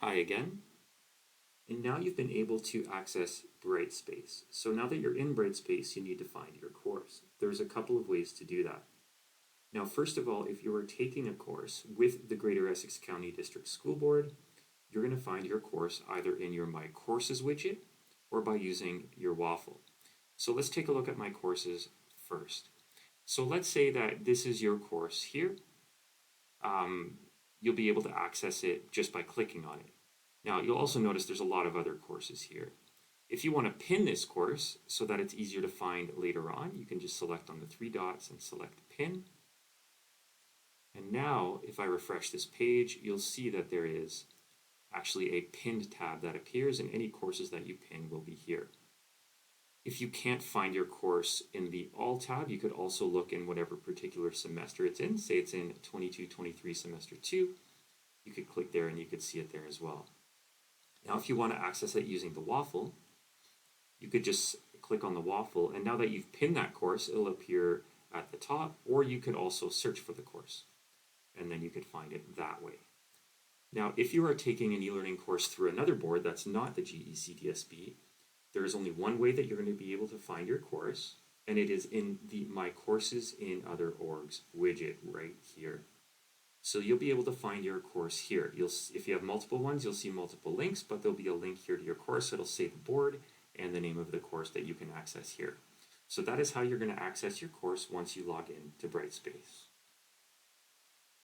Hi again. And now you've been able to access Brightspace. So now that you're in Brightspace, you need to find your course. There's a couple of ways to do that. Now, first of all, if you are taking a course with the Greater Essex County District School Board, you're going to find your course either in your My Courses widget or by using your waffle. So let's take a look at My Courses first. So let's say that this is your course here. You'll be able to access it just by clicking on it. Now, you'll also notice there's a lot of other courses here. If you want to pin this course so that it's easier to find later on, you can just select on the three dots and select Pin. And now, if I refresh this page, you'll see that there is actually a pinned tab that appears, and any courses that you pin will be here. If you can't find your course in the All tab, you could also look in whatever particular semester it's in. Say it's in 22-23 semester 2. You could click there and you could see it there as well. Now, if you want to access it using the waffle, you could just click on the waffle, and now that you've pinned that course, it'll appear at the top, or you could also search for the course, and then you could find it that way. Now, if you are taking an e-learning course through another board that's not the GECDSB, there is only one way that you're going to be able to find your course, and it is in the My Courses in Other Orgs widget right here. So you'll be able to find your course here. If you have multiple ones, you'll see multiple links, but there'll be a link here to your course. It'll say the board and the name of the course that you can access here. So that is how you're going to access your course once you log in to Brightspace.